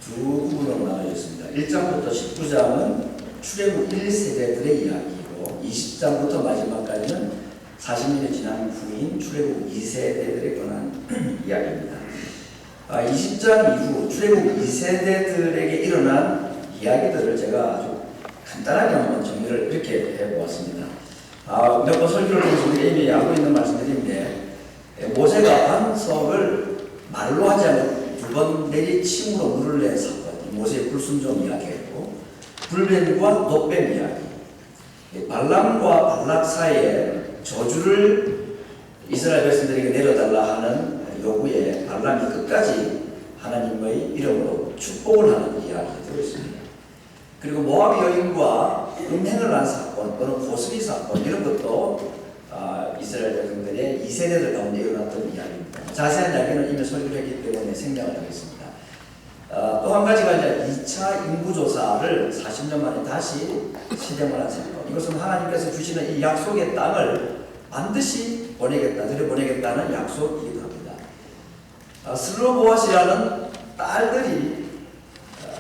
두 부분으로 나눠져 있습니다. 1장부터 19장은 출애굽 1세대들의 이야기이고 20장부터 마지막까지는 40년이 지난 후인 출애굽 2세대들에 관한 이야기입니다. 20장 이후 출애굽 2세대들에게 일어난 이야기들을 제가 아주 간단하게 한번 정리를 이렇게 해보았습니다. 몇 번 설교를 통해서 우리가 이미 알고 있는 말씀들인데, 모세가 반석을 말로 하지 않고 두 번 내리침으로 물을 낸 사건, 모세의 불순종 이야기했고, 불뱀과 놋뱀 이야기, 발람과 발락 사이에 저주를 이스라엘 백성들에게 내려달라 하는 요구에 발람이 끝까지 하나님의 이름으로 축복을 하는 이야기가 되어 있습니다. 그리고 모압 여인과 음행을 한 사건 또는 고스비 사건 이런 것도 이스라엘 백성들의 2세대들 가운데 일어났던 이야기입니다. 자세한 이야기는 이미 설교를 했기 때문에 생략을 하겠습니다. 또 한 가지가 이제 2차 인구조사를 40년 만에 다시 실행을 한 사건. 이것은 하나님께서 주시는 이 약속의 땅을 반드시 보내겠다, 들여보내겠다는 약속이기도 합니다. 슬로보아시라는 딸들이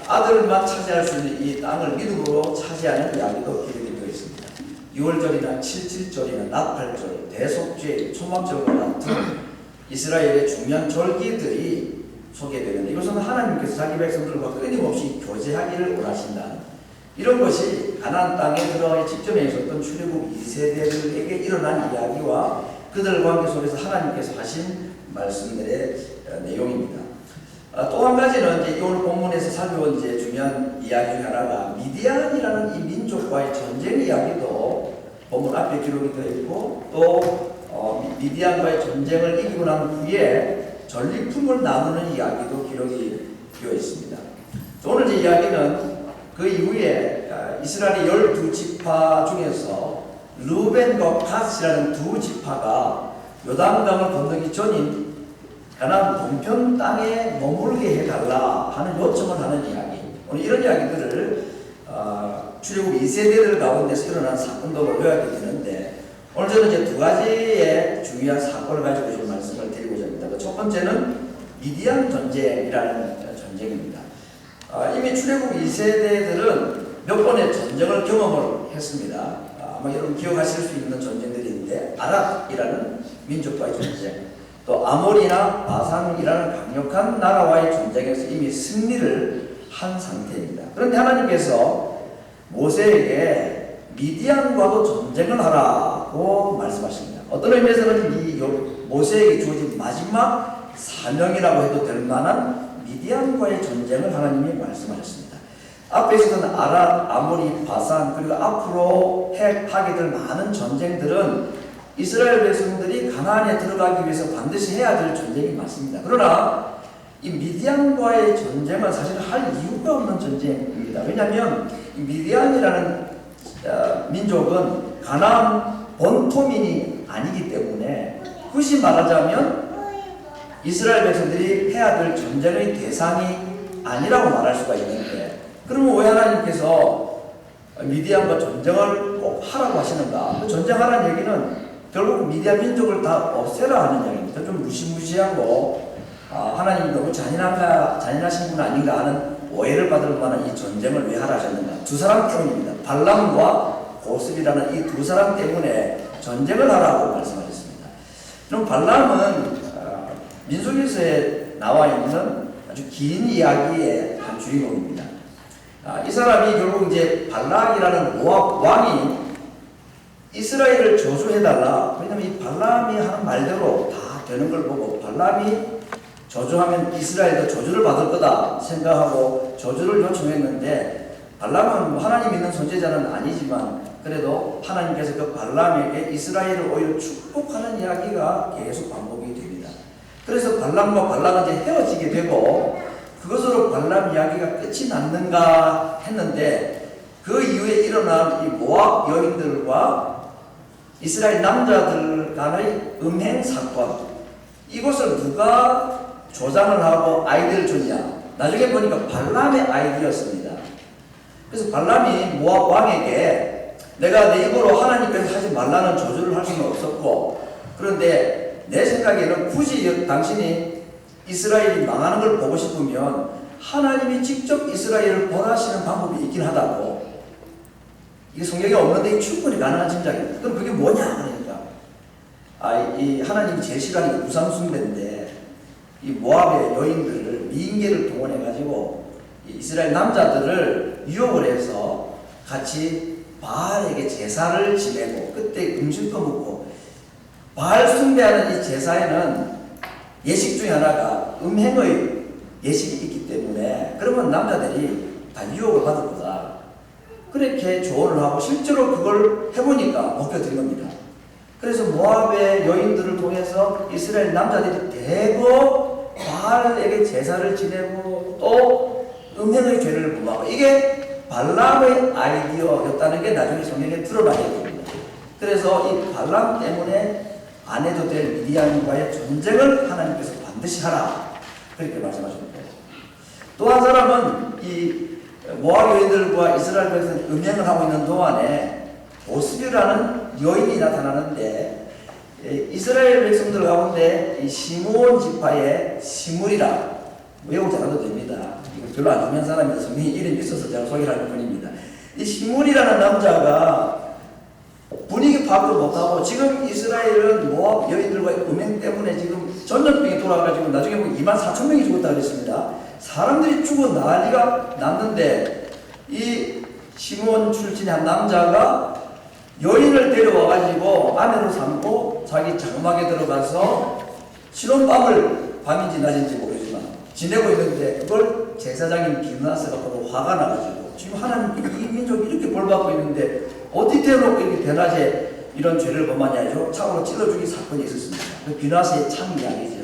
아들만 차지할 수 있는 이 땅을 믿음으로 차지하는 이야기도 기록이 되어 있습니다. 6월절이나 77절이나 나팔절, 대속죄, 초막절과 같은 이스라엘의 중요한 절기들이 소개되는데 이것은 하나님께서 자기 백성들과 끊임없이 교제하기를 원하신다는 이런 것이 가나안 땅에 들어가기 직전에 있었던 출애굽 2세대들에게 일어난 이야기와 그들 관계 속에서 하나님께서 하신 말씀들의 내용입니다. 또 한 가지는 이제 오늘 본문에서 살펴본 이제 중요한 이야기 중에 하나가 미디안이라는 이 민족과의 전쟁 이야기도 본문 앞에 기록이 되어 있고 또 미디안과의 전쟁을 이기고 난 후에 전리품을 나누는 이야기도 기록이 되어 있습니다. 오늘 제 이야기는 그 이후에 이스라엘의 12지파 중에서 르벤과 갓이라는 두 지파가 요단강을 건너기 전인 가나안 동편 땅에 머물게 해달라 하는 요청을 하는 이야기. 오늘 이런 이야기들을 출애굽 2세대들 가운데서 일어난 사건들을 요약이 되는데 오늘 저는 이제 두 가지의 중요한 사건을 가지고 좀 말씀을 드리고자 합니다. 첫 번째는 미디안 전쟁이라는 전쟁입니다. 이미 출애굽 2세대들은 몇 번의 전쟁을 경험을 했습니다. 아마 여러분 기억하실 수 있는 전쟁들인데 아랍이라는 민족과의 전쟁, 또 아몰이나 바산이라는 강력한 나라와의 전쟁에서 이미 승리를 한 상태입니다. 그런데 하나님께서 모세에게 미디안과도 전쟁을 하라고 말씀하십니다. 어떤 의미에서는 이 모세에게 주어진 마지막 사명이라고 해도 될 만한 미디안과의 전쟁을 하나님이 말씀하셨습니다. 앞에 있었던 아랍, 아모리, 바산 그리고 앞으로 하게 될 많은 전쟁들은 이스라엘 백성들이 가나안에 들어가기 위해서 반드시 해야 될 전쟁이 맞습니다. 그러나 이 미디안과의 전쟁은 사실 할 이유가 없는 전쟁입니다. 왜냐하면 이 미디안이라는 민족은 가나안 본토민이 아니기 때문에 굳이 말하자면 이스라엘 백성들이 해야 될 전쟁의 대상이 아니라고 말할 수가 있는데 그러면 왜 하나님께서 미디안과 전쟁을 꼭 하라고 하시는가? 그 전쟁하라는 얘기는 결국 미디안 민족을 다 없애라 하는 이야기입니다. 좀 무시무시하고 하나님이 너무 잔인하신 분 아닌가 하는 오해를 받을 만한 이 전쟁을 왜 하라 하셨는가? 두 사람 때문입니다. 발람과 고스비라는 이 두 사람 때문에 전쟁을 하라고 말씀하셨습니다. 그럼 발람은 민수기서에 나와 있는 아주 긴 이야기의 한 주인공입니다. 이 사람이 결국 이제 발락이라는 모압 왕이 이스라엘을 저주해달라. 왜냐하면 이 발람이 하는 말대로 다 되는 걸 보고 발람이 저주하면 이스라엘도 저주를 받을 거다 생각하고 저주를 요청했는데 발람은 하나님 믿는 선지자는 아니지만 그래도 하나님께서 그 발람에게 이스라엘을 오히려 축복하는 이야기가 계속 반복이 됩니다. 그래서 발람과 발락은 이제 헤어지게 되고 그것으로 발람 이야기가 끝이 났는가 했는데 그 이후에 일어난 이 모압 여인들과 이스라엘 남자들 간의 음행 사건 이것을 누가 조장을 하고 아이디어를 줬냐? 나중에 보니까 발람의 아이디어였습니다. 그래서 발람이 모압 왕에게 내가 내 입으로 하나님께서 하지 말라는 저주를 할 수는 없었고 그런데 내 생각에는 굳이 당신이 이스라엘이 망하는 걸 보고 싶으면 하나님이 직접 이스라엘을 벌하시는 방법이 있긴 하다고. 이게 성경에 없는데 충분히 가능한 짐작입니다. 그럼 그게 뭐냐? 그러니까 이 하나님이 제일 싫어하는 게 우상숭배인데, 이 모압의 여인들을 미인계를 동원해 가지고 이스라엘 남자들을 유혹을 해서 같이 바알에게 제사를 지내고, 그때 음식도 먹고, 바알 숭배하는 이 제사에는 예식 중에 하나가 음행의 예식이 있기 때문에, 그러면 남자들이 다 유혹을 받을 거다. 그렇게 조언을 하고 실제로 그걸 해보니까 먹혀드린 겁니다. 그래서 모압의 여인들을 통해서 이스라엘 남자들이 대거 바알에게 제사를 지내고 또 음행의 죄를 범하고, 이게 발람의 아이디어였다는 게 나중에 성경에 드러나게 됩니다. 그래서 이 발람 때문에 안 해도 될 미디안과의 전쟁을 하나님께서 반드시 하라, 그렇게 말씀하십니다. 또 한 사람은 이 모압 여인들과 이스라엘 백성이 음행을 하고 있는 동안에 보스비라는 여인이 나타나는데, 이스라엘 백성들 가운데 이 시므온 지파의 시므리라, 외우지 않아도 됩니다. 이거 별로 안 중요한 사람이라서 성경에 이름이 있어서 제가 소개를 하는 뿐입니다. 이 시므리라는 남자가 분위기 파악도 못하고, 지금 이스라엘은 모압 여인들과 음행 때문에 지금 전염병이 돌아가지고 나중에 보면 24,000명이 죽었다 그랬습니다. 사람들이 죽어 난리가 났는데, 이 시므온 출신의 한 남자가 여인을 데려와가지고 아내로 삼고 자기 장막에 들어가서 신혼밤을, 밤인지 낮인지 모르지만 지내고 있는데, 그걸 제사장인 비느하스가 보고 화가 나가지고, 지금 하나님 이 민족이 이렇게 벌받고 있는데 어디 대놓고 이렇게 대낮에 이런 죄를 범하냐 해서 창으로 찔러 죽인 사건이 있었습니다. 비느하스의 참 이야기죠.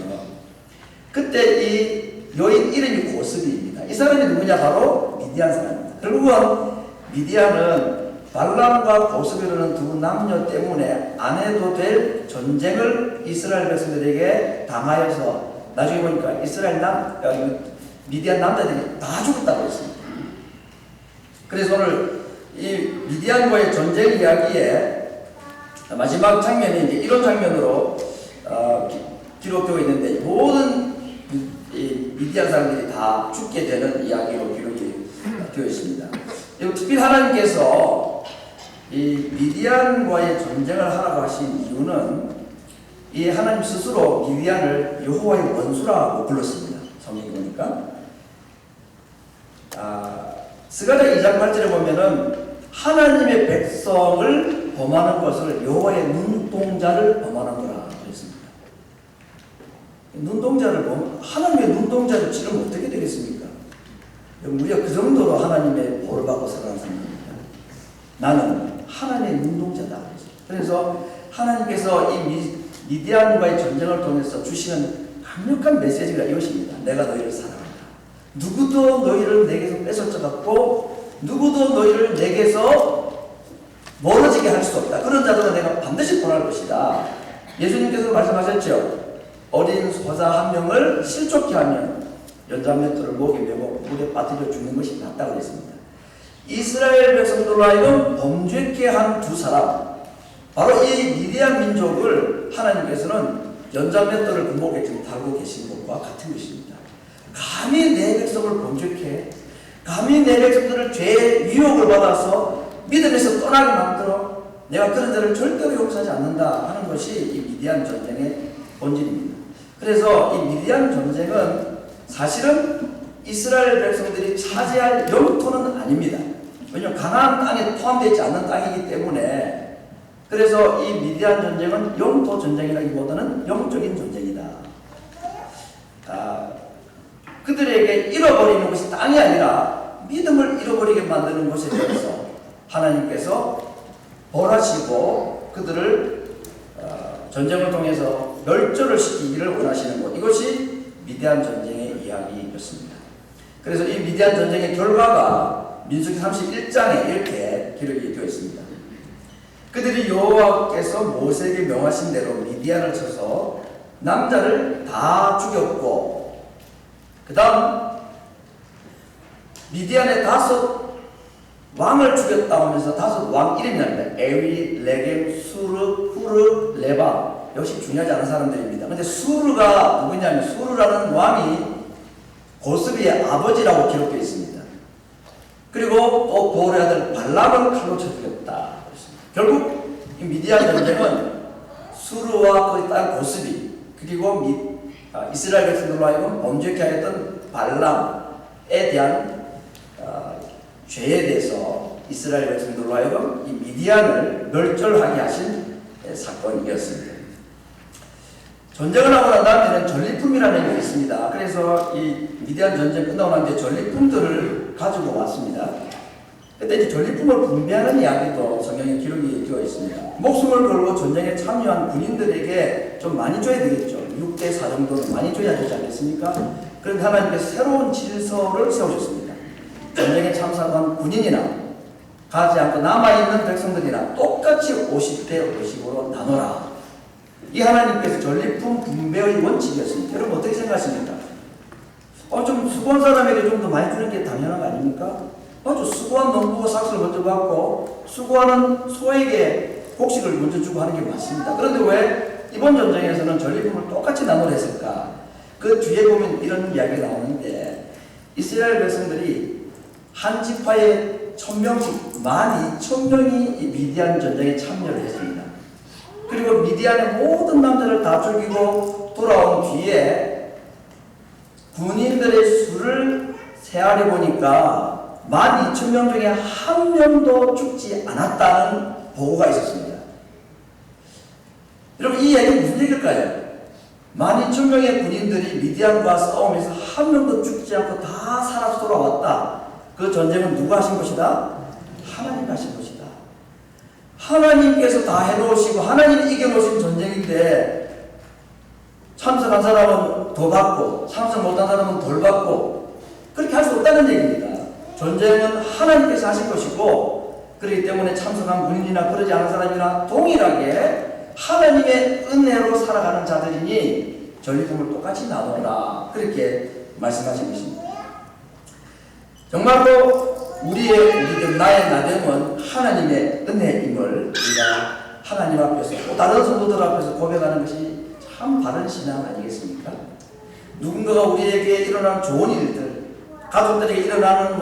그때 이 여인 이름이 고스비입니다. 이 사람이 누구냐? 바로 미디안 사람입니다. 결국은 미디안은 발람과 고스비라는 두 남녀 때문에 안 해도 될 전쟁을 이스라엘 백성들에게 당하여서 나중에 보니까 미디안 남자들이 다 죽었다고 했습니다. 그래서 오늘 이 미디안과의 전쟁 이야기에 마지막 장면이 이제 이런 장면으로 기록되어 있는데, 모든 이 미디안 사람들이 다 죽게 되는 이야기로 기록이 되어 있습니다. 특히 하나님께서 이 미디안과의 전쟁을 하라고 하신 이유는, 이 하나님 스스로 미디안을 여호와의 원수라고 불렀습니다. 성경에 보니까 스가랴 2장 8절에 보면은 하나님의 백성을 범하는 것을 여호와의 눈동자를 범하는 거라 그랬습니다. 눈동자를 하나님의 눈동자를 찌르면 어떻게 되겠습니까? 우리가 그 정도로 하나님의 보를 받고 살아가는 사람입니다. 나는 하나님의 눈동자다. 그래서 하나님께서 이 미디안과의 전쟁을 통해서 주시는 강력한 메시지가 이것입니다. 내가 너희를 사랑한다. 누구도 너희를 내게서 뺏어쳐갖고 누구도 너희를 내게서 멀어지게 할 수 없다. 그런 자들은 내가 반드시 벌할 것이다. 예수님께서 말씀하셨죠. 어린 소자 한 명을 실족케 하면 연장맷돌을 목에 메고 물에 빠뜨려 죽는 것이 낫다고 했습니다. 이스라엘 백성들로 하여금 범죄케 한 두 사람, 바로 이 미디안 민족을 하나님께서는 연장맷돌을 그 목에 지금 달고 계신 것과 같은 것입니다. 감히 내 백성을 범죄케, 감히 내 백성들을 죄의 유혹을 받아서 믿음에서 떠나게 만들어 내가 그런 자를 절대로 용서하지 않는다 하는 것이 이 미디안 전쟁의 본질입니다. 그래서 이 미디안 전쟁은 사실은 이스라엘 백성들이 차지할 영토는 아닙니다. 왜냐하면 가나안 땅에 포함되어 있지 않는 땅이기 때문에. 그래서 이 미디안 전쟁은 영토 전쟁이라기보다는 영적인 전쟁이다. 그들에게 잃어버리는 것이 땅이 아니라 믿음을 잃어버리게 만드는 것에 대해서 하나님께서 벌하시고 그들을 전쟁을 통해서 멸절을 시키기를 원하시는 것, 이것이 미디안 전쟁의 이야기였습니다. 그래서 이 미디안 전쟁의 결과가 민수기 31장에 이렇게 기록이 되어 있습니다. 그들이 여호와께서 모세에게 명하신 대로 미디안을 쳐서 남자를 다 죽였고, 그 다음 미디안의 5 왕을 죽였다 하면서 5 왕 이름이 납니다. 에위, 레겜, 수르, 후르, 레바. 역시 중요하지 않은 사람들입니다. 근데 수르가 누구냐면, 수르라는 왕이 고스비의 아버지라고 기록되어 있습니다. 그리고 또 보올의 아들 발람을 칼로 쳐 죽였다. 결국 이 미디안 전쟁은 수르와 그의 딸 고스비 그리고 이스라엘 백성들로 하여금 범죄케 하였던 발람에 대한 죄에 대해서 이스라엘 백성들로 하여금 이 미디안을 멸절하게 하신 사건이었습니다. 전쟁을 하고 난 다음에는 전리품이라는 게 있습니다. 그래서 이 미디안 전쟁 끝나고 난 뒤에 전리품들을 가지고 왔습니다. 그때 이제 전리품을 분배하는 이야기도 성경에 기록이 되어 있습니다. 목숨을 걸고 전쟁에 참여한 군인들에게 좀 많이 줘야 되겠죠. 6대 4 정도는 많이 줘야 되지 않겠습니까? 그런데 하나님께서 새로운 질서를 세우셨습니다. 전쟁에 참석한 군인이나 가지 않고 남아있는 백성들이나 똑같이 50대 50으로 나눠라. 이 하나님께서 전리품 분배의 원칙이었습니다. 여러분 어떻게 생각하십니까? 좀 수고한 사람에게 좀 더 많이 주는 게 당연한 거 아닙니까? 수고한 농부가 삭스를 먼저 받고 수고하는 소에게 곡식을 먼저 주고 하는 게 맞습니다. 그런데 왜 이번 전쟁에서는 전리품을 똑같이 나누려 했을까? 그 뒤에 보면 이런 이야기가 나오는데 이스라엘 백성들이 한 지파에 1000명씩 12,000명이 이 미디안 전쟁에 참여를 했습니다. 그리고 미디안의 모든 남자를 다 죽이고 돌아온 뒤에 군인들의 수를 세하려 보니까 12,000명 중에 한 명도 죽지 않았다는 보고가 있었습니다. 여러분 이 이야기는 무슨 얘기일까요? 12,000명의 군인들이 미디안과 싸우면서 한 명도 죽지 않고 다 살아서 돌아왔다. 그 전쟁은 누가 하신 것이다? 하나님 하신 것이다. 하나님께서 다 해놓으시고 하나님이 이겨놓으신 전쟁인데 참석한 사람은 더 받고 참석 못한 사람은 덜 받고 그렇게 할 수 없다는 얘기입니다. 전쟁은 하나님께서 하신 것이고 그렇기 때문에 참석한 군인이나 그러지 않은 사람이나 동일하게 하나님의 은혜로 살아가는 자들이니 전리품을 똑같이 나누라 그렇게 말씀하신 것입니다. 정말로 우리의 나의 나됨은 하나님의 은혜임을 우리가 하나님 앞에서 또 다른 성도들 앞에서 고백하는 것이 참 바른 신앙 아니겠습니까? 누군가가 우리에게 일어나는 좋은 일들 가족들에게 일어나는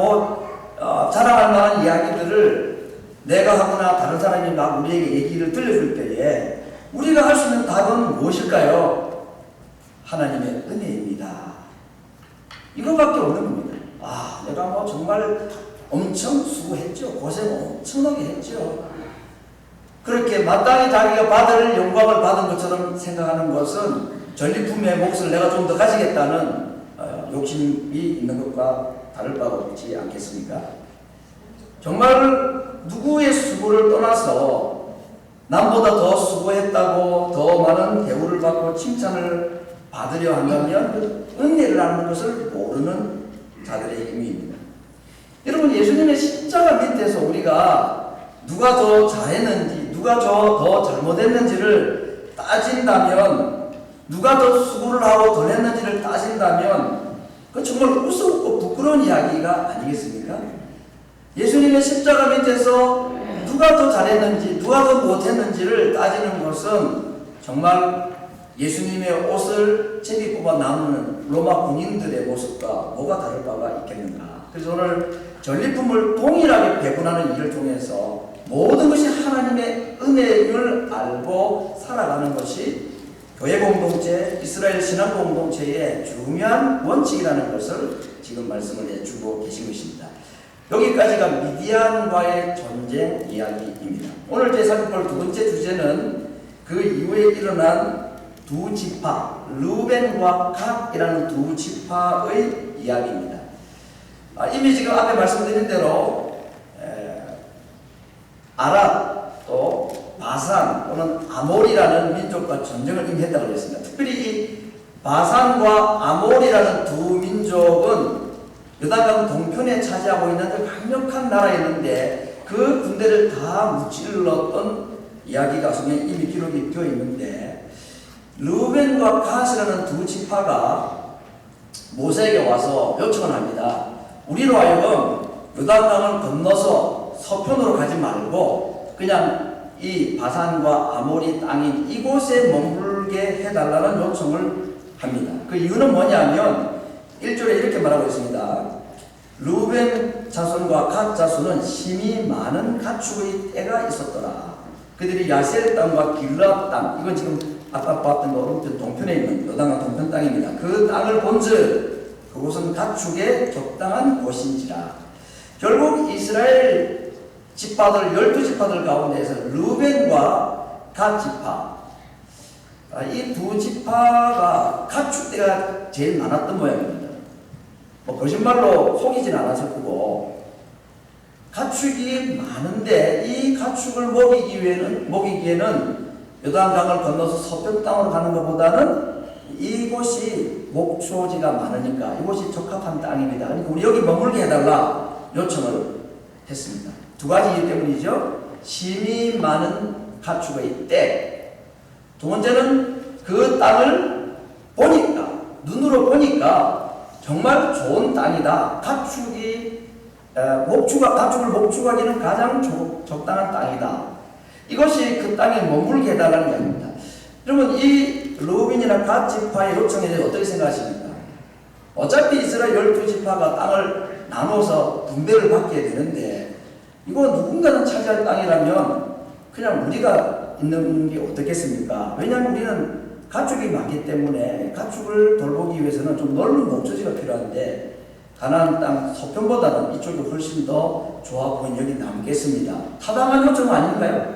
자랑할 만한 이야기들을 내가 하거나 다른 사람이 막 우리에게 얘기를 들려줄 때에 우리가 할 수 있는 답은 무엇일까요? 하나님의 은혜입니다. 이거밖에 없는 겁니다. 내가 정말 엄청 수고했죠. 고생 엄청나게 했죠. 그렇게 마땅히 자기가 받을 영광을 받은 것처럼 생각하는 것은 전리품의 몫을 내가 좀 더 가지겠다는 욕심이 있는 것과 다를 바가 없지 않겠습니까? 정말 누구의 수고를 떠나서 남보다 더 수고했다고 더 많은 대우를 받고 칭찬을 받으려 한다면 그 은혜를 하는 것을 모르는 자들의 힘입니다. 여러분 예수님의 십자가 밑에서 우리가 누가 더 잘했는지 누가 더 잘못했는지를 따진다면 누가 더 수고를 하고 덜 했는지를 따진다면 그 정말 우습고 부끄러운 이야기가 아니겠습니까? 예수님의 십자가 밑에서 누가 더 잘했는지 누가 더 못했는지를 따지는 것은 정말 예수님의 옷을 제비 뽑아 나누는 로마 군인들의 모습과 뭐가 다를 바가 있겠는가. 그래서 오늘 전리품을 동일하게 배분하는 일을 통해서 모든 것이 하나님의 은혜를 알고 살아가는 것이 교회 공동체, 이스라엘 신앙 공동체의 중요한 원칙이라는 것을 지금 말씀을 해주고 계신 것입니다. 여기까지가 미디안과의 전쟁 이야기입니다. 오늘 제3볼 두 번째 주제는 그 이후에 일어난 두 지파, 르벤과 갓이라는 두 지파의 이야기입니다. 이미 지금 앞에 말씀드린 대로 아랍 또 바산 또는 아몰이라는 민족과 전쟁을 이미 했다고 했습니다. 특별히 이 바산과 아몰이라는 두 민족은 요단강 동편에 차지하고 있는 강력한 나라였는데 그 군대를 다 무찔렀던 이야기가 성경에 이미 기록이 되어 있는데 르벤과 갓이라는 두 지파가 모세에게 와서 요청을 합니다. 우리로 하여금 요단강을 건너서 서편으로 가지 말고 그냥 이 바산과 아모리 땅인 이곳에 머물게 해달라는 요청을 합니다. 그 이유는 뭐냐면 1절에 이렇게 말하고 있습니다. 루벤 자손과 갓 자손은 힘이 많은 가축의 떼가 있었더라. 그들이 야셀 땅과 길르앗 땅, 이건 지금 아까 봤던 거 오른편 동편에 있는 요단강 동편 땅입니다. 그 땅을 본즉 그곳은 가축의 적당한 곳인지라. 결국 이스라엘 지파들 12지파들 가운데에서 루벤과 갓 지파, 이 두 지파가 가축대가 제일 많았던 모양입니다. 뭐 거짓말로 속이진 않았을 거고, 가축이 많은데 이 가축을 먹이기에는 요단강을 건너서 서편 땅으로 가는 것보다는 이곳이 목초지가 많으니까 이곳이 적합한 땅입니다. 그러니까 우리 여기 머물게 해달라 요청을 했습니다. 두 가지 이유 때문이죠. 힘이 많은 가축의 때, 두 번째는 그 땅을 보니까, 눈으로 보니까 정말 좋은 땅이다. 가축을 목축하기는 가장 적당한 땅이다. 이것이 그 땅에 머물게 해달라는 이야기입니다. 여러분, 이 루벤이나 갓 지파의 요청에 대해 어떻게 생각하십니까? 어차피 이스라엘 12지파가 땅을 나눠서 분배를 받게 되는데, 이거 누군가는 차지할 땅이라면 그냥 우리가 있는 게 어떻겠습니까? 왜냐하면 우리는 가축이 많기 때문에 가축을 돌보기 위해서는 좀 넓은 목조지가 필요한데, 가나안 땅 서편보다는 이쪽이 훨씬 더 좋아 보이는 여기 남겠습니다. 타당한 요청 아닌가요?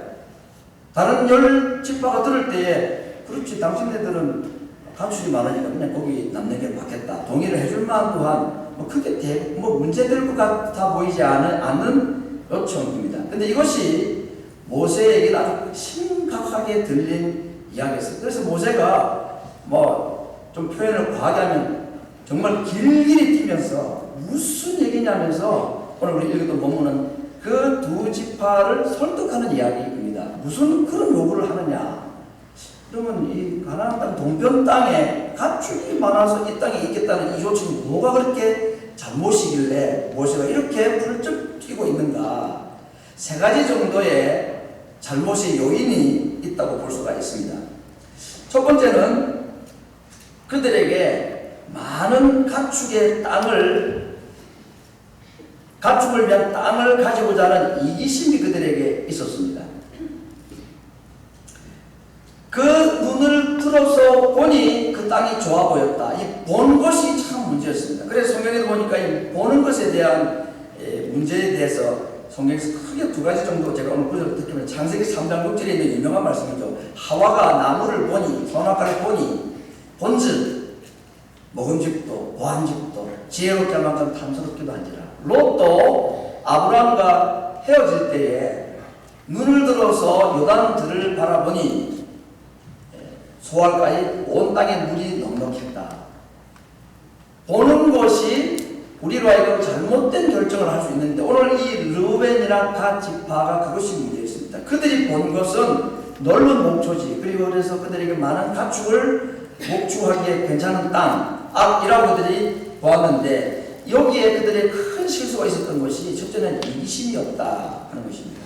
다른 10지파가 들을 때에, 그렇지, 당신네들은 가축이 많으니까 그냥 거기 남는 게 맞겠다, 동의를 해줄 만한 또한 뭐 크게 문제될 것 같아 보이지 않는 요청입니다. 근데 이것이 모세에게 아주 심각하게 들린 이야기였어요. 그래서 모세가 좀 표현을 과하게 하면 정말 길길이 뛰면서 무슨 얘기냐면서 오늘 우리 읽었던 본문은 그 두 지파를 설득하는 이야기입니다. 무슨 그런 요구를 하느냐? 그러면 이 가나안 땅 동편 땅에 가축이 많아서 이 땅에 있겠다는 이 요청이 뭐가 그렇게 잘못이길래 모세가 이렇게 불쩍 뛰고 있는가? 세 가지 정도의 잘못의 요인이 있다고 볼 수가 있습니다. 첫 번째는 그들에게 많은 가축을 위한 땅을 가지고자 하는 이기심이 그들에게 있었습니다. 그 눈을 들어서 보니 그 땅이 좋아 보였다. 이 보는 것이 참 문제였습니다. 그래서 성경에도 보니까 이 보는 것에 대한 문제에 대해서 성경에서 크게 두 가지 정도 제가 오늘 구절 듣기 때문에 창세기 3장 6절에 있는 유명한 말씀이죠. 하와가 나무를 보니, 선악과를 보니, 본즉 먹음직도 보안직도 지혜롭게 할 만큼 탐스럽기도 한지라. 롯도 아브라함과 헤어질 때에 눈을 들어서 요단들을 바라보니 소알까지 온 땅에 물이 넉넉했다. 보는 것이 우리로 하여금 잘못된 결정을 할 수 있는데, 오늘 이 르우벤이랑 갓 지파가 그것이 문제였습니다. 그들이 본 것은 넓은 목초지, 그리고 그래서 그들에게 많은 가축을 목축하기에 괜찮은 땅이라고 그들이 보았는데, 여기에 그들의 큰 실수가 있었던 것이 첫째는 이기심이었다 하는 것입니다.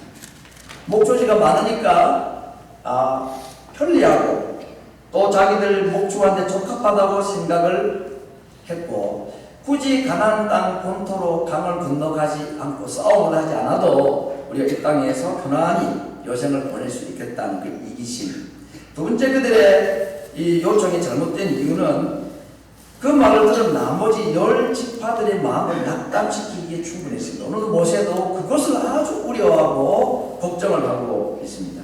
목초지가 많으니까 편리하고 또 자기들 목축하는데 적합하다고 생각을 했고, 굳이 가나안 땅 본토로 강을 건너가지 않고 싸움을 하지 않아도 우리가 이 땅에서 편안히 여생을 보낼 수 있겠다는 그 이기심. 두 번째, 그들의 이 요청이 잘못된 이유는 그 말을 들은 나머지 10지파들의 마음을 낙담시키기에 충분했습니다. 오늘도 모세도 그것을 아주 우려하고 걱정을 하고 있습니다.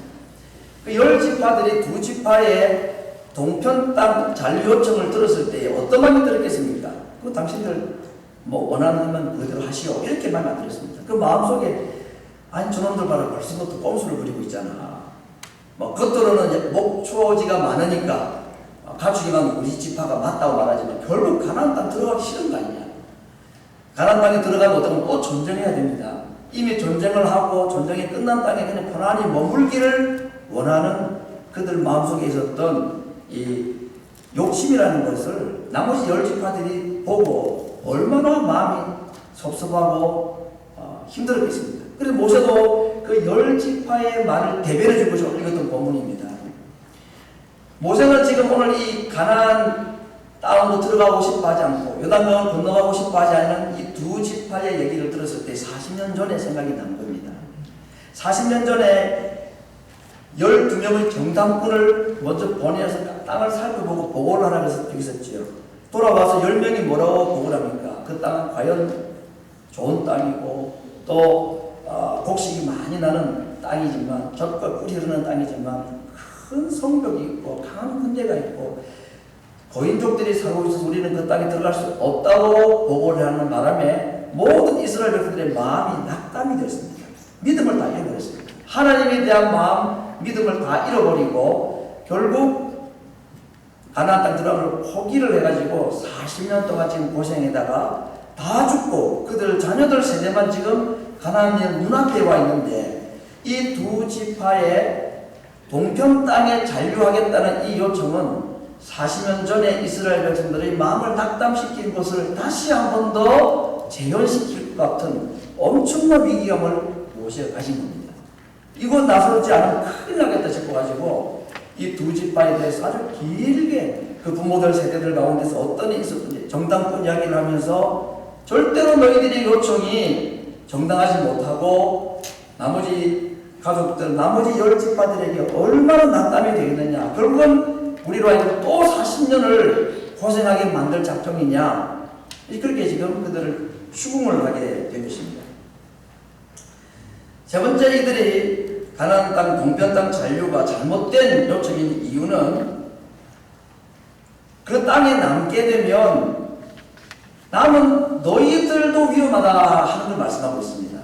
그 10지파들이 두 지파의 동편 땅 잔류 요청을 들었을 때 어떤 마음이 들었겠습니까? 그 당신들 원하는 그대로 하시오, 이렇게 말 안 들었습니다. 그 마음속에 아니 저놈들 봐라, 벌써부터 꼼수를 부리고 있잖아. 겉으로는 목초지가 많으니까 가축이 많은 우리 지파가 맞다고 말하지만 결국 가나안 땅 들어가기 싫은 거 아니냐. 가나안 땅에 들어가면 어쩌면 또 전쟁해야 됩니다. 이미 전쟁을 하고 전쟁이 끝난 땅에 그냥 편안히 머물기를 원하는 그들 마음속에 있었던 이 욕심이라는 것을 나머지 10지파들이 보고 얼마나 마음이 섭섭하고 힘들었겠습니다. 그래서 모세도 그 10지파의 말을 대변해 준 것이 읽었던 본문입니다. 모세는 지금 오늘 이 가나안 땅으로 들어가고 싶어 하지 않고 요단강을 건너가고 싶어 하지 않는 이 두 지파의 얘기를 들었을 때 40년 전에 생각이 난 겁니다. 40년 전에 12명의 경당꾼을 먼저 보내서 땅을 살펴보고 보고를 하라고 해서 있었지요. 돌아와서 10명이 뭐라고 보고를 합니까? 그 땅은 과연 좋은 땅이고 또 곡식이 많이 나는 땅이지만 젖과 꿀이 흐르는 땅이지만 큰 성벽이 있고 강한 군대가 있고 고인족들이 살고 있어서 우리는 그 땅에 들어갈 수 없다고 보고를 하는 바람에 모든 이스라엘 백성들의 마음이 낙담이 되었습니다. 믿음을 다 잃어버렸습니다. 하나님에 대한 마음, 믿음을 다 잃어버리고 결국 가나안 땅 들어가는 포기를 해가지고 40년 동안 지금 고생에다가 다 죽고 그들 자녀들 세대만 지금 가나안의 눈앞에 와 있는데 이 두 지파의 동편 땅에 잔류하겠다는 이 요청은 40년 전에 이스라엘 백성들의 마음을 낙담시킨 것을 다시 한 번 더 재현시킬 것 같은 엄청난 위기감을 모셔 가신 겁니다. 이거 나서지 않으면 큰일 나겠다 싶어가지고 이 두 지파에 대해서 아주 길게 그 부모들 세대들 가운데서 어떤 일이 있었는지 정당권 이야기를 하면서 절대로 너희들의 요청이 정당하지 못하고 나머지 가족들, 나머지 10지파들에게 얼마나 낙담이 되겠느냐. 결국은 우리로 하여금 또 40년을 고생하게 만들 작정이냐. 그렇게 지금 그들을 추궁을 하게 된 것입니다. 세 번째, 이들이 가나안 땅, 동편 땅 잔류가 잘못된 요청인 이유는 그 땅에 남게 되면 남은 너희들도 위험하다 하는 걸 말씀하고 있습니다.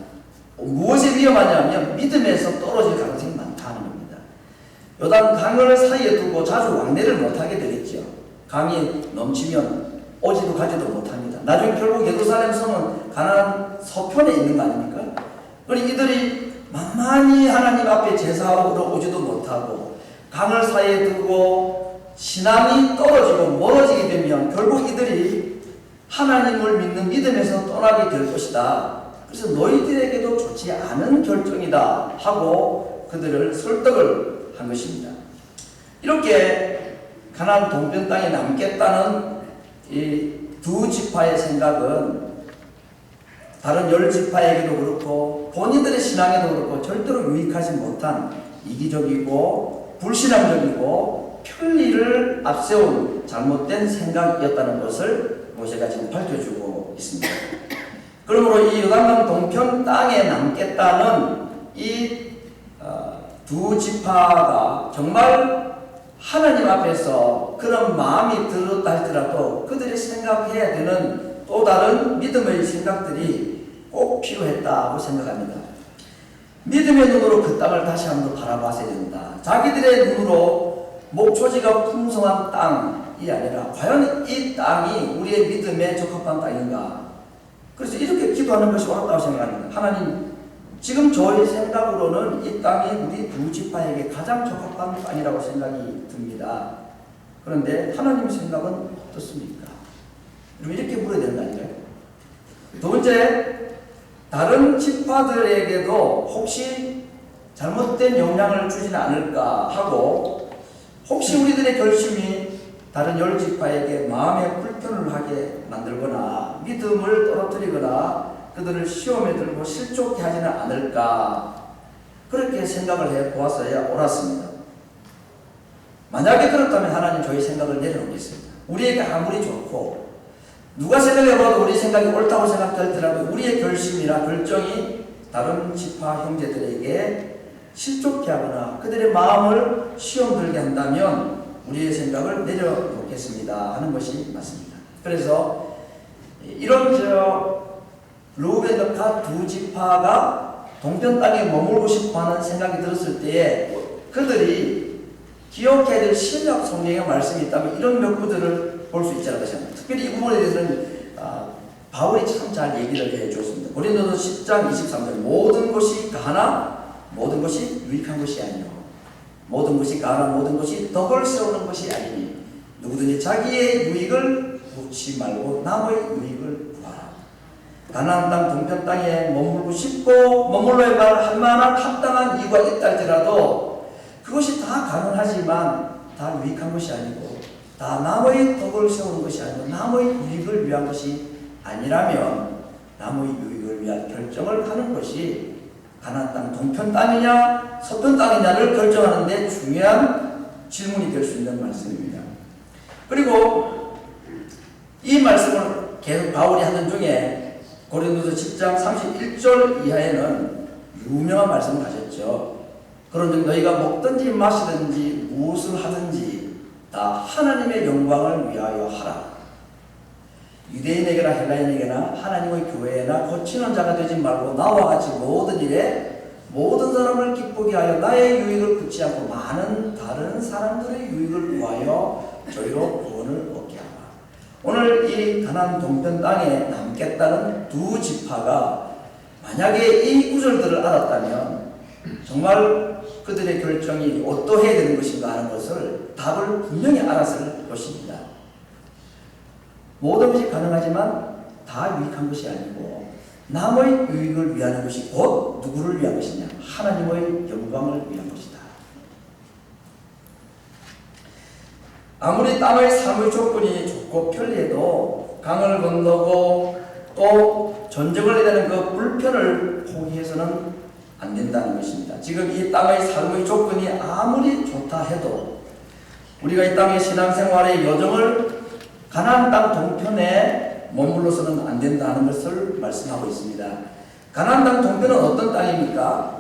무엇이 위험하냐면 믿음에서 떨어질 가능성이 많다는 겁니다. 요단 강을 사이에 두고 자주 왕래를 못하게 되겠죠. 강이 넘치면 오지도 가지도 못합니다. 나중에 결국 예루살렘 성은 가나안 서편에 있는 거 아닙니까? 그러니 이들이 만만히 하나님 앞에 제사하러 오지도 못하고 강을 사이에 두고 신앙이 떨어지고 멀어지게 되면 결국 이들이 하나님을 믿는 믿음에서 떠나게 될 것이다. 그래서 너희들에게도 좋지 않은 결정이다 하고 그들을 설득을 한 것입니다. 이렇게 가나안 동편 땅에 남겠다는 이 두 지파의 생각은 다른 10지파에게도 그렇고 본인들의 신앙에도 그렇고 절대로 유익하지 못한 이기적이고 불신앙적이고 편리를 앞세운 잘못된 생각이었다는 것을 모세가 지금 밝혀주고 있습니다. 그러므로 이 요단강 동편 땅에 남겠다는 이 두 지파가 정말 하나님 앞에서 그런 마음이 들었다 할지라도 그들이 생각해야 되는 또 다른 믿음의 생각들이 꼭 필요했다고 생각합니다. 믿음의 눈으로 그 땅을 다시 한번 바라봐야 된다. 자기들의 눈으로 목초지가 풍성한 땅이 아니라 과연 이 땅이 우리의 믿음에 적합한 땅인가? 그래서 이렇게 기도하는 것이 옳다고 생각합니다. 하나님, 지금 저의 생각으로는 이 땅이 우리 두 지파에게 가장 적합한 땅이라고 생각이 듭니다. 그런데 하나님 생각은 어떻습니까? 이렇게 물어야 되는 거 아닌가요? 두 번째, 다른 지파들에게도 혹시 잘못된 영향을 주지는 않을까 하고 혹시 우리들의 결심이 다른 10지파에게 마음의 불편을 하게 만들거나 믿음을 떨어뜨리거나 그들을 시험에 들고 실족해 하지는 않을까 그렇게 생각을 해보았어야 옳았습니다. 만약에 그렇다면 하나님 저희 생각을 내려놓겠습니다. 우리에게 아무리 좋고 누가 생각해봐도 우리 생각이 옳다고 생각할지라도 우리의 결심이나 결정이 다른 지파 형제들에게 실족해 하거나 그들의 마음을 시험 들게 한다면 우리의 생각을 내려놓겠습니다 하는 것이 맞습니다. 그래서 이런 루벤과 갓 두 지파가 동편 땅에 머물고 싶어하는 생각이 들었을 때에 그들이 기억해야 될 신약 성경의 말씀이 있다면 이런 몇 구절을 볼 수 있지 않을까 생각합니다. 특별히 이 부분에 대해서는 바울이 참 잘 얘기를 해주었습니다. 고린도서 10장 23절 모든 것이 가나 모든 것이 유익한 것이 아니요 모든 것이 가나 모든 것이 덕을 세우는 것이 아니니 누구든지 자기의 유익을 묻지 말고 남의 유익을 구하라. 가나안 땅 동편 땅에 머물고 싶고 머물러야 할 만한 합당한 이유가 있다 할지라도 그것이 다 가능하지만 다 유익한 것이 아니고 다 남의 덕을 세우는 것이 아니고 남의 유익을 위한 것이 아니라면 남의 유익을 위한 결정을 하는 것이 가나안 땅 동편 땅이냐 서편 땅이냐를 결정하는 데 중요한 질문이 될 수 있는 말씀입니다. 그리고 이 말씀을 계속 바울이 하는 중에 고린도서 10장 31절 이하에는 유명한 말씀을 하셨죠. 그런즉 너희가 먹든지 마시든지 무엇을 하든지 다 하나님의 영광을 위하여 하라. 유대인에게나 헬라인에게나 하나님의 교회에나 거치는 자가 되지 말고 나와 같이 모든 일에 모든 사람을 기쁘게 하여 나의 유익을 굳지 않고 많은 다른 사람들의 유익을 위하여 저희로 구원을 얻게 하라. 오늘 이 가나안 동편 땅에 남겠다는 두 지파가 만약에 이 구절들을 알았다면 정말 그들의 결정이 어떠해야 되는 것인가 하는 것을 답을 분명히 알았을 것입니다. 모든 것이 가능하지만 다 유익한 것이 아니고 남의 유익을 위하는 것이 곧 누구를 위한 것이냐? 하나님의 영광을 위한 것이다. 아무리 땅의 삶의 조건이 좋고 편리해도 강을 건너고 또 전쟁을 해야 되는 그 불편을 포기해서는 안 된다는 것입니다. 지금 이 땅의 삶의 조건이 아무리 좋다 해도 우리가 이 땅의 신앙생활의 여정을 가나안 땅 동편에 머물러서는 안 된다는 것을 말씀하고 있습니다. 가나안 땅 동편은 어떤 땅입니까?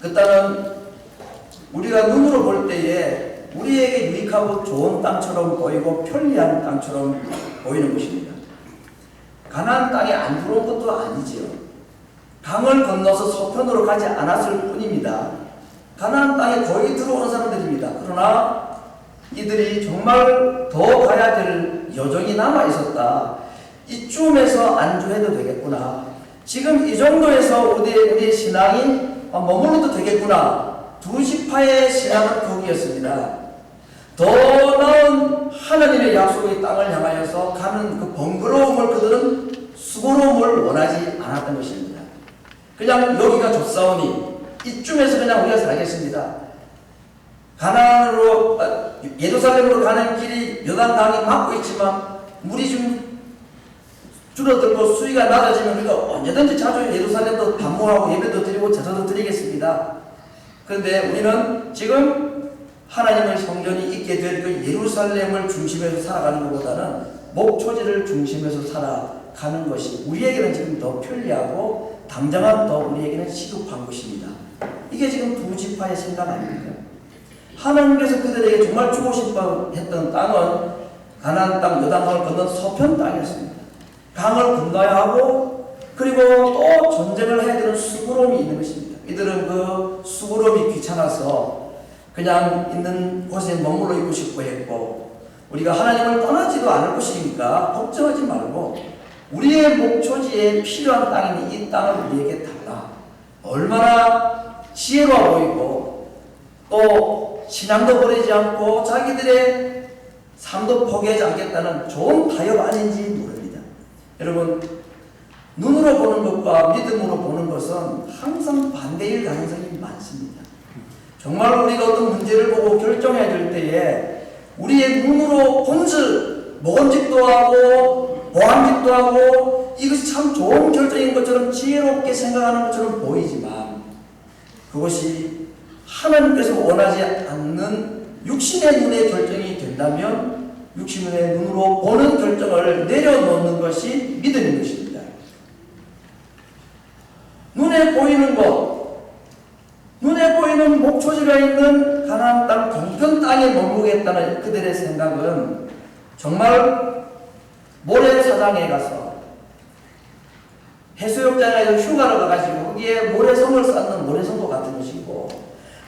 그 땅은 우리가 눈으로 볼 때에 우리에게 유익하고 좋은 땅처럼 보이고 편리한 땅처럼 보이는 것입니다. 가나안 땅이 안 들어온 것도 아니지요. 강을 건너서 서편으로 가지 않았을 뿐입니다. 가나안 땅에 거의 들어온 사람들입니다. 그러나 이들이 정말 더 가야 될 여정이 남아 있었다. 이쯤에서 안주해도 되겠구나. 지금 이 정도에서 우리의 신앙이 머물러도 되겠구나. 두 지파의 신앙은 거기였습니다. 더 나은 하나님의 약속의 땅을 향하여서 가는 그 번거로움을 그들은 수고로움을 원하지 않았던 것입니다. 그냥 여기가 좋사오니 이쯤에서 그냥 우리가 살겠습니다. 가나안으로 예루살렘으로 가는 길이 요단강이 막고 있지만 물이 좀 줄어들고 수위가 낮아지면 우리가 언제든지 자주 예루살렘도 방문하고 예배도 드리고 제사도 드리겠습니다. 그런데 우리는 지금 하나님의 성전이 있게 될 그 예루살렘을 중심에서 살아가는 것보다는 목초지를 중심에서 살아가는 것이 우리에게는 지금 더 편리하고 당장은 더 우리에게는 시급한 것입니다. 이게 지금 두 지파의 생각 아닙니까? 하나님께서 그들에게 정말 주고 싶어 했던 땅은 가나안 땅 요단강을 건넌 서편 땅이었습니다. 강을 건너야 하고 그리고 또 전쟁을 해야 되는 수고로움이 있는 것입니다. 이들은 그 수고로움이 귀찮아서 그냥 있는 곳에 머물러 있고 싶어 했고 우리가 하나님을 떠나지도 않을 것이니까 걱정하지 말고 우리의 목초지에 필요한 땅이니 이 땅을 우리에게 달라. 얼마나 지혜로워 보이고 또 신앙도 버리지 않고 자기들의 삶도 포기하지 않겠다는 좋은 타협 아닌지 모릅니다. 여러분 눈으로 보는 것과 믿음으로 보는 것은 항상 반대일 가능성이 많습니다. 정말 우리가 어떤 문제를 보고 결정해야 될 때에 우리의 눈으로 본즉 먹은직도 하고 보안직도 하고 이것이 참 좋은 결정인 것처럼 지혜롭게 생각하는 것처럼 보이지만 그것이 하나님께서 원하지 않는 육신의 눈의 결정이 된다면 육신의 눈으로 보는 결정을 내려놓는 것이 믿음인 것입니다. 눈에 보이는 것, 눈에 보이는 목초지가 있는 가나안 땅 동편 땅에 머무르겠다는 그들의 생각은 정말 모래사장에 가서 해수욕장에 휴가를 가가지고 거기에 모래성을 쌓는 모래성도 같은 것이고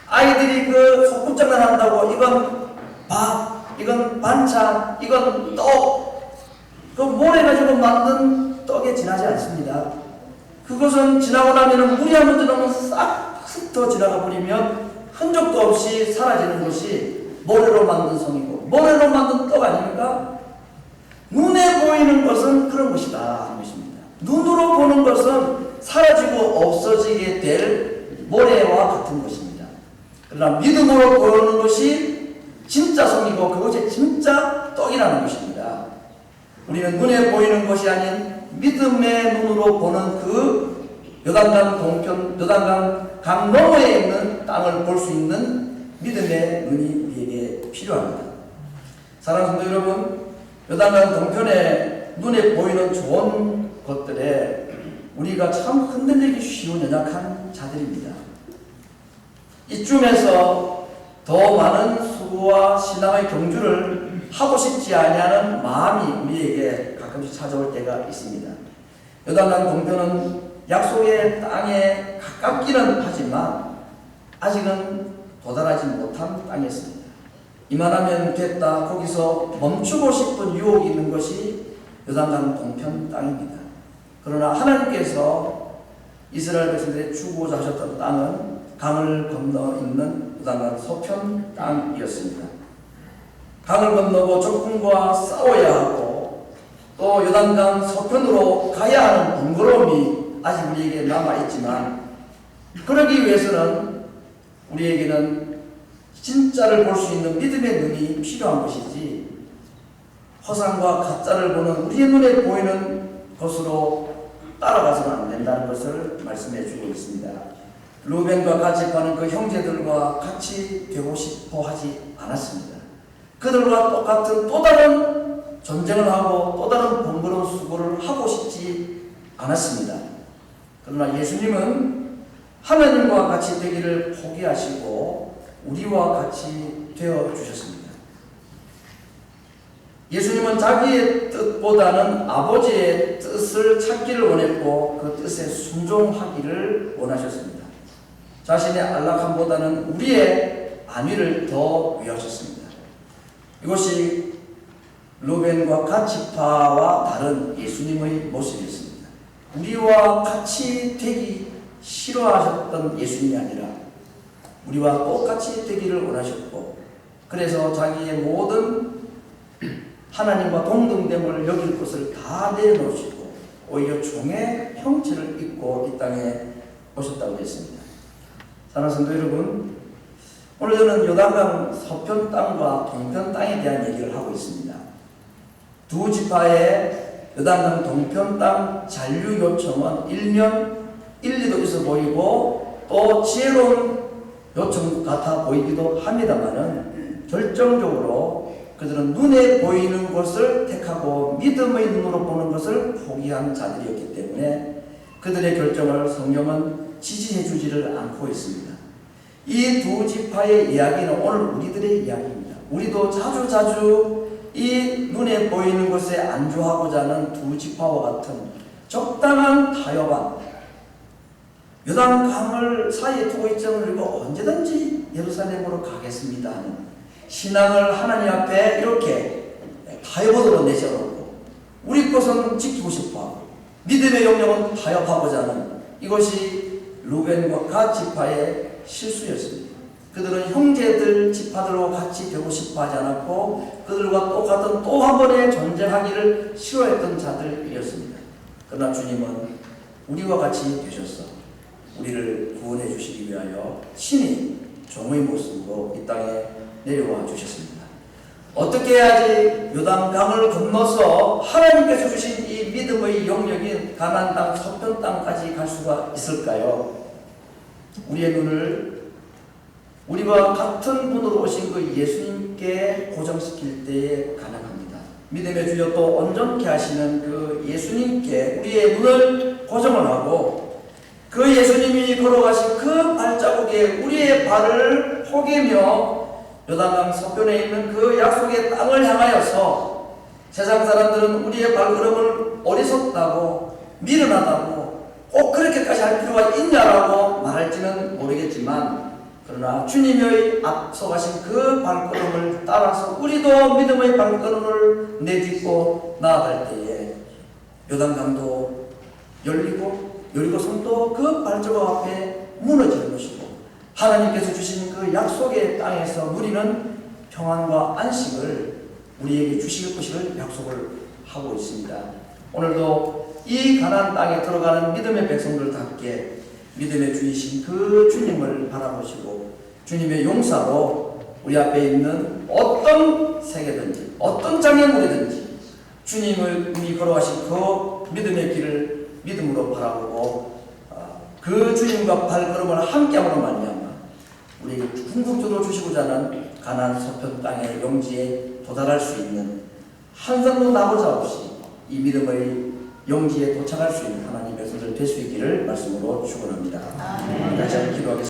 아이들이 그 소꿉장난 한다고 이건 밥, 이건 반찬, 이건 떡, 그 모래 가지고 만든 떡에 지나지 않습니다. 그것은 지나고 나면 물이 한 번 들어오면 싹 흩어 지나가 버리면 흔적도 없이 사라지는 것이 모래로 만든 성이고 모래로 만든 떡 아닙니까? 눈에 보이는 것은 그런 것이다 하는 것입니다. 눈으로 보는 것은 사라지고 없어지게 될 모래와 같은 것입니다. 그러나 믿음으로 보는 것이 진짜 성이고 그것이 진짜 떡이라는 것입니다. 우리는 눈에 보이는 것이 아닌 믿음의 눈으로 보는 그 요단강 동편, 요단강 강 너머에 있는 땅을 볼 수 있는 믿음의 눈이 우리에게 필요합니다. 사랑하는 성도 여러분, 요단강 동편에 눈에 보이는 좋은 것들에 우리가 참 흔들리기 쉬운 연약한 자들입니다. 이쯤에서 더 많은 수고와 신앙의 경주를 하고 싶지 아니하는 마음이 우리에게 가끔씩 찾아올 때가 있습니다. 요단강 동편은 약속의 땅에 가깝기는 하지만 아직은 도달하지 못한 땅이었습니다. 이만하면 됐다, 거기서 멈추고 싶은 유혹이 있는 것이 요단강 동편 땅입니다. 그러나 하나님께서 이스라엘 백성들이 주고자 하셨던 땅은 강을 건너 있는 요단강 서편 땅이었습니다. 강을 건너고 적군과 싸워야 하고 또 요단강 서편으로 가야 하는 번거로움이 아직 우리에게 남아있지만, 그러기 위해서는 우리에게는 진짜를 볼 수 있는 믿음의 눈이 필요한 것이지, 허상과 가짜를 보는 우리의 눈에 보이는 것으로 따라가서는 안 된다는 것을 말씀해 주고 있습니다. 루벤과 같이 가는 그 형제들과 같이 되고 싶어 하지 않았습니다. 그들과 똑같은 또 다른 전쟁을 하고 또 다른 번거로운 수고를 하고 싶지 않았습니다. 그러나 예수님은 하나님과 같이 되기를 포기하시고 우리와 같이 되어 주셨습니다. 예수님은 자기의 뜻보다는 아버지의 뜻을 찾기를 원했고 그 뜻에 순종하기를 원하셨습니다. 자신의 안락함보다는 우리의 안위를 더 위하셨습니다. 이것이 루벤과 갓 지파와 다른 예수님의 모습이었습니다. 우리와 같이 되기 싫어하셨던 예수님이 아니라 우리와 똑같이 되기를 원하셨고, 그래서 자기의 모든 하나님과 동등됨을 여길 것을 다 내려놓으시고 오히려 종의 형체를 입고 이 땅에 오셨다고 했습니다. 사랑하는 성도 여러분, 오늘 저는 요단강 서편 땅과 동편 땅에 대한 얘기를 하고 있습니다. 두 지파의 요단강 동편 땅 잔류 요청은 일면 일리도 있어 보이고 또 지혜로운 요청 같아 보이기도 합니다만은 결정적으로 그들은 눈에 보이는 것을 택하고 믿음의 눈으로 보는 것을 포기한 자들이었기 때문에 그들의 결정을 성경은 지지해 주지를 않고 있습니다. 이 두 지파의 이야기는 오늘 우리들의 이야기입니다. 우리도 자주자주 이 눈에 보이는 것에 안주하고자 하는 두 지파와 같은 적당한 타협안, 요단강을 사이에 두고 있지 않으고 언제든지 예루살렘으로 가겠습니다 하는 신앙을 하나님 앞에 이렇게 타협으로 내세워놓고 우리 것은 지키고 싶어하고 믿음의 영역은 타협하고자 하는, 이것이 루벤과 갓 지파의 실수였습니다. 그들은 형제들 지파들과 같이 되고 싶어 하지 않았고 그들과 똑같은 또 한 번의 전쟁하기를 싫어했던 자들이었습니다. 그러나 주님은 우리와 같이 되셔서 우리를 구원해 주시기 위하여 신이 종의 모습으로 이 땅에 내려와 주셨습니다. 어떻게 해야지 요단강을 건너서 하나님께서 주신 이 믿음의 영역인 가나안 땅 서편 땅까지 갈 수가 있을까요? 우리의 눈을 우리와 같은 분으로 오신 그 예수님께 고정시킬 때에 가능합니다. 믿음의 주여 또 온전케 하시는 그 예수님께 우리의 눈을 고정을 하고 그 예수님이 걸어가신 그 발자국에 우리의 발을 포개며 요단강 서편에 있는 그 약속의 땅을 향하여서 세상 사람들은 우리의 발걸음을 어리석다고 미련하다고 꼭 그렇게까지 할 필요가 있냐라고 말할지는 모르겠지만, 그러나 주님의 앞서가신 그 발걸음을 따라서 우리도 믿음의 발걸음을 내딛고 나아갈 때에 요단강도 열리고 여리고성도 그 발자국 앞에 무너지는 것이고 하나님께서 주신 그 약속의 땅에서 누리는 평안과 안식을 우리에게 주실 것을 약속을 하고 있습니다. 오늘도 이 가나안 땅에 들어가는 믿음의 백성들답게 믿음의 주이신 그 주님을 바라보시고 주님의 용사로 우리 앞에 있는 어떤 세계든지 어떤 장애물이든지 주님이 걸어가신 그 믿음의 길을 믿음으로 바라보고 그 주님과 발걸음을 함께함으로 말미암아 우리 궁극적으로 주시고자 하는 가나안 서편 땅의 영지에 도달할 수 있는 한 사람도 나보자 없이 이 믿음의 영지에 도착할 수 있는 하나님의 백성들 될 수 있기를 말씀으로 축원합니다. 같이 한번 기도하겠습니다.